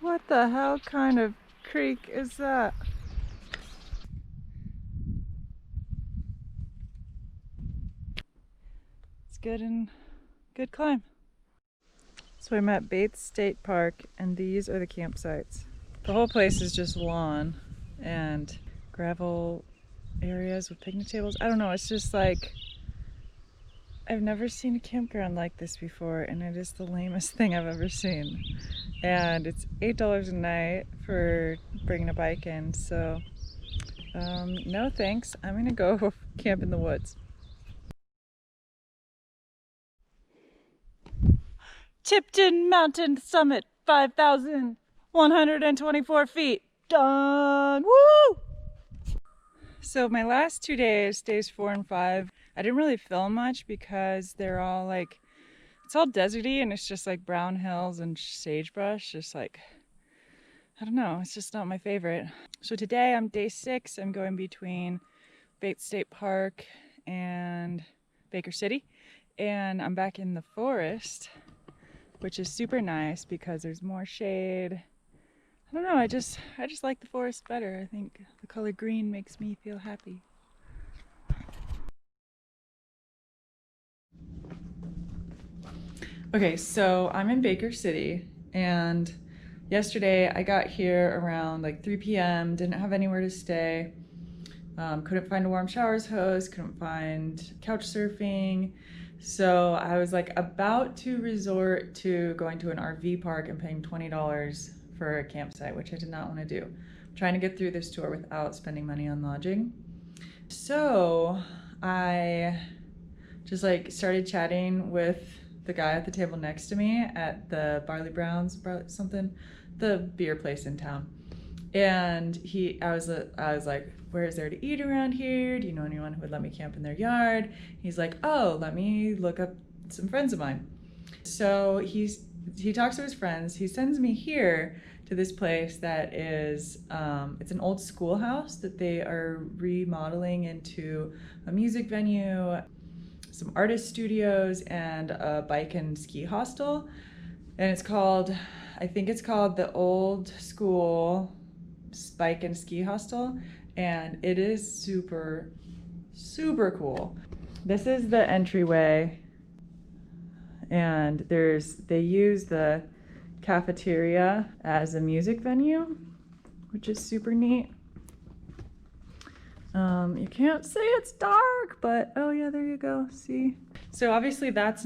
What the hell kind of creek is that? It's good and good climb. So I'm at Bates State Park and these are the campsites. The whole place is just lawn and gravel areas with picnic tables. I don't know, it's just like, I've never seen a campground like this before and it is the lamest thing I've ever seen. And it's $8 a night for bringing a bike in, so no thanks. I'm gonna go camp in the woods. Tipton Mountain Summit, 5,124 feet. Done! Woo! So my last 2 days, days 4 and 5, I didn't really film much because they're all like, it's all deserty and it's just like brown hills and sagebrush, just like, I don't know, it's just not my favorite. So today I'm day 6, I'm going between Bates State Park and Baker City, and I'm back in the forest, which is super nice because there's more shade. I don't know, I just like the forest better. I think the color green makes me feel happy. Okay, so I'm in Baker City and yesterday I got here around like 3 p.m., didn't have anywhere to stay. Couldn't find a warm showers hose, couldn't find couch surfing. So I was like about to resort to going to an RV park and paying $20 for a campsite, which I did not want to do. I'm trying to get through this tour without spending money on lodging. So I just like started chatting with the guy at the table next to me at the Barley Browns, the beer place in town. And I was like, where is there to eat around here? Do you know anyone who would let me camp in their yard? He's like, oh, let me look up some friends of mine. So he talks to his friends. He sends me here to this place that is, it's an old schoolhouse that they are remodeling into a music venue, some artist studios, and a bike and ski hostel. And I think it's called the Old School Bike and Ski Hostel, and it is super, super cool. This is the entryway, and they use the cafeteria as a music venue, which is super neat. You can't say it's dark, but oh yeah, there you go, see? So obviously that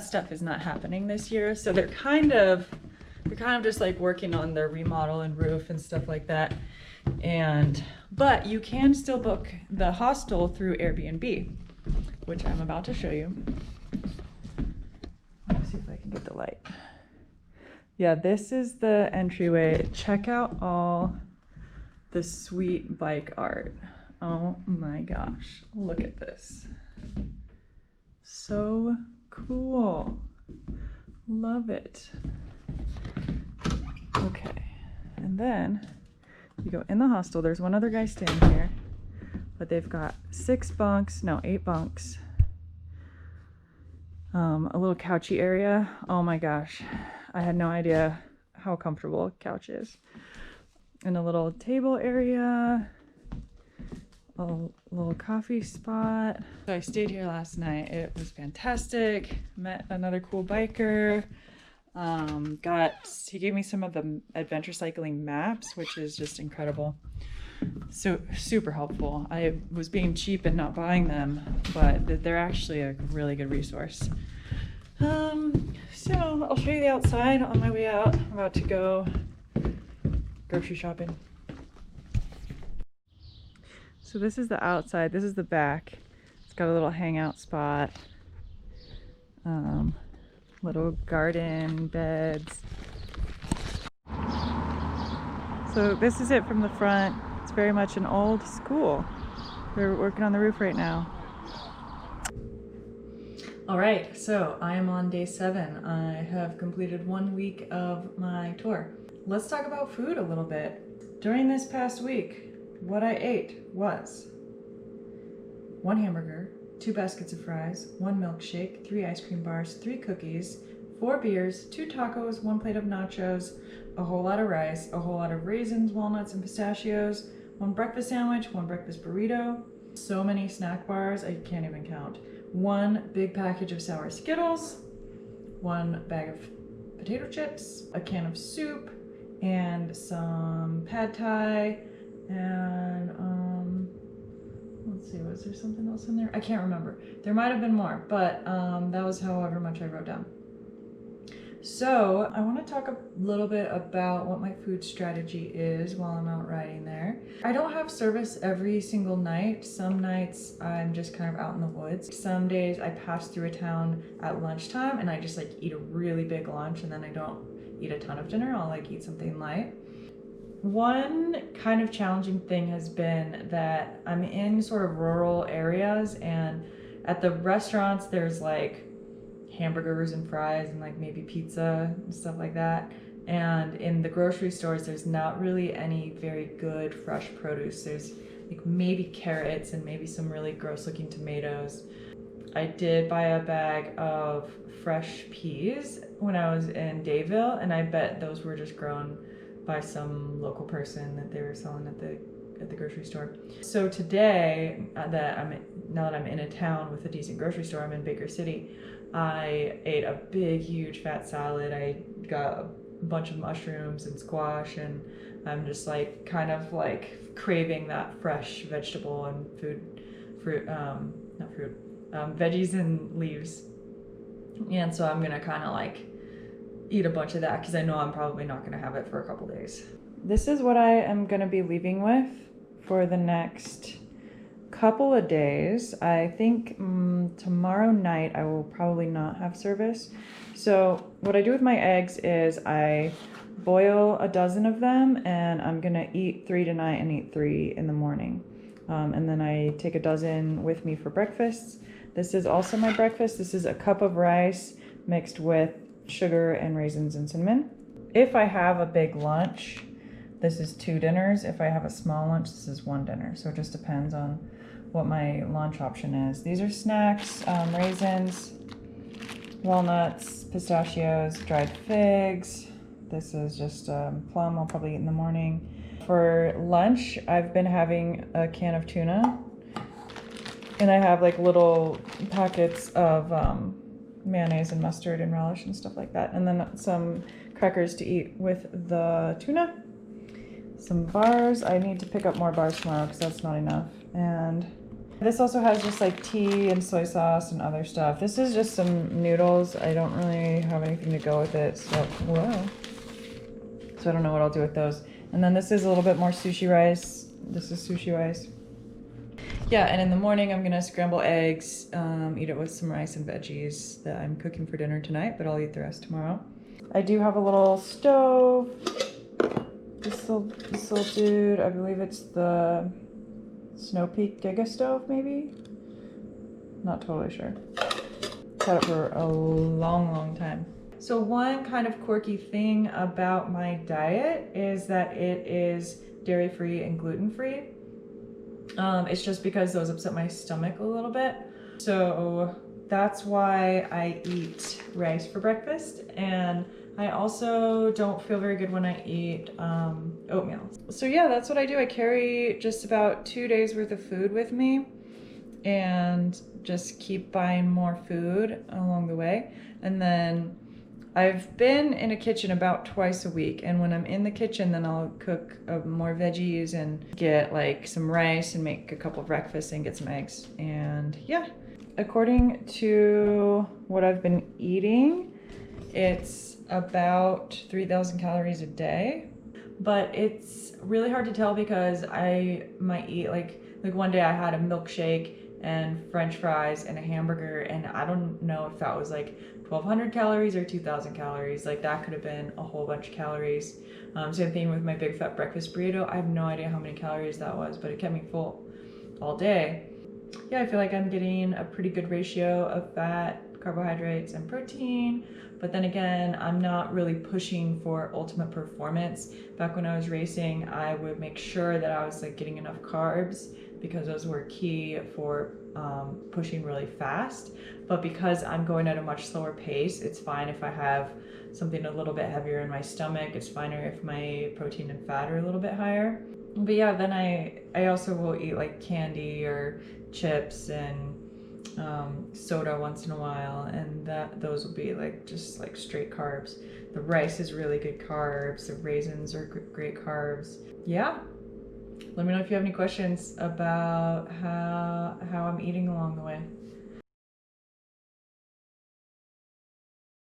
stuff is not happening this year, so they're kind of just like working on their remodel and roof and stuff like that. But you can still book the hostel through Airbnb, which I'm about to show you. Let me see if I can get the light. Yeah, this is the entryway. Check out all the sweet bike art. Oh my gosh, look at this. So cool. Love it. Okay, and then you go in the hostel. There's one other guy staying here, but they've got 8 bunks. A little couchy area. Oh my gosh, I had no idea how comfortable a couch is. And a little table area, a little coffee spot. So I stayed here last night. It was fantastic. Met another cool biker. He gave me some of the adventure cycling maps, which is just incredible. So super helpful. I was being cheap and not buying them, but they're actually a really good resource. So I'll show you the outside on my way out. I'm about to go grocery shopping. So this is the outside, this is the back. It's got a little hangout spot. Little garden beds. So this is it from the front. It's very much an old school. They're working on the roof right now. All right, so I am on day 7. I have completed 1 week of my tour. Let's talk about food a little bit. During this past week, what I ate was 1 hamburger, 2 baskets of fries, 1 milkshake, 3 ice cream bars, 3 cookies, 4 beers, 2 tacos, 1 plate of nachos, a whole lot of rice, a whole lot of raisins, walnuts, and pistachios, 1 breakfast sandwich, 1 breakfast burrito, so many snack bars, I can't even count, 1 big package of sour Skittles, 1 bag of potato chips, a can of soup, and some pad thai, and let's see, was there something else in there? I can't remember. There might have been more, but that was however much I wrote down. So I want to talk a little bit about what my food strategy is while I'm out riding there. I don't have service every single night. Some nights I'm just kind of out in the woods. Some days I pass through a town at lunchtime and I just like eat a really big lunch, and then I don't eat a ton of dinner. I'll like eat something light. One kind of challenging thing has been that I'm in sort of rural areas, and at the restaurants there's like hamburgers and fries and like maybe pizza and stuff like that. And in the grocery stores, there's not really any very good fresh produce. There's like maybe carrots and maybe some really gross looking tomatoes. I did buy a bag of fresh peas when I was in Dayville, and I bet those were just grown by some local person that they were selling at the grocery store. So today, now that I'm in a town with a decent grocery store, I'm in Baker City, I ate a big, huge fat salad. I got a bunch of mushrooms and squash, and I'm just like kind of like craving that fresh vegetable and veggies and leaves. And so I'm gonna kind of like eat a bunch of that because I know I'm probably not gonna have it for a couple days. This is what I am gonna be leaving with for the next couple of days. I think tomorrow night I will probably not have service. So what I do with my eggs is I boil a dozen of them, and I'm gonna eat 3 tonight and eat 3 in the morning. And then I take a dozen with me for breakfast. This is also my breakfast. This is a cup of rice mixed with sugar and raisins and cinnamon. If I have a big lunch, this is 2 dinners. If I have a small lunch, this is 1 dinner. So it just depends on what my lunch option is. These are snacks, raisins, walnuts, pistachios, dried figs. This is just plum I'll probably eat in the morning. For lunch, I've been having a can of tuna, and I have like little packets of mayonnaise and mustard and relish and stuff like that, and then some crackers to eat with the tuna. Some bars. I need to pick up more bars tomorrow because that's not enough. And this also has just like tea and soy sauce and other stuff. This is just some noodles. I don't really have anything to go with it, so I don't know what I'll do with those. And then this is a little bit more sushi rice. This is sushi rice. Yeah, and in the morning I'm gonna scramble eggs, eat it with some rice and veggies that I'm cooking for dinner tonight, but I'll eat the rest tomorrow. I do have a little stove. This little dude, I believe it's the Snow Peak Giga Stove, maybe? Not totally sure. Had it for a long time. So one kind of quirky thing about my diet is that it is dairy-free and gluten-free. It's just because those upset my stomach a little bit. So that's why I eat rice for breakfast, and I also don't feel very good when I eat oatmeal. So yeah, that's what I do. I carry just about 2 days worth of food with me and just keep buying more food along the way. And then I've been in a kitchen about twice a week, and when I'm in the kitchen, then I'll cook more veggies and get like some rice and make a couple breakfasts and get some eggs. And yeah, according to what I've been eating, it's about 3,000 calories a day, but it's really hard to tell because I might eat like one day I had a milkshake and french fries and a hamburger, and I don't know if that was like 1,200 calories or 2,000 calories. Like that could have been a whole bunch of calories. Same thing with my big fat breakfast burrito. I have no idea how many calories that was, but it kept me full all day. Yeah, I feel like I'm getting a pretty good ratio of fat, carbohydrates, and protein. But then again, I'm not really pushing for ultimate performance. Back when I was racing, I would make sure that I was like getting enough carbs because those were key for pushing really fast. But because I'm going at a much slower pace, it's fine if I have something a little bit heavier in my stomach. It's finer if my protein and fat are a little bit higher. But yeah, then I also will eat like candy or chips and soda once in a while, and those will be like just like straight carbs. The rice is really good carbs. The raisins are great carbs. Yeah. Let me know if you have any questions about how I'm eating along the way.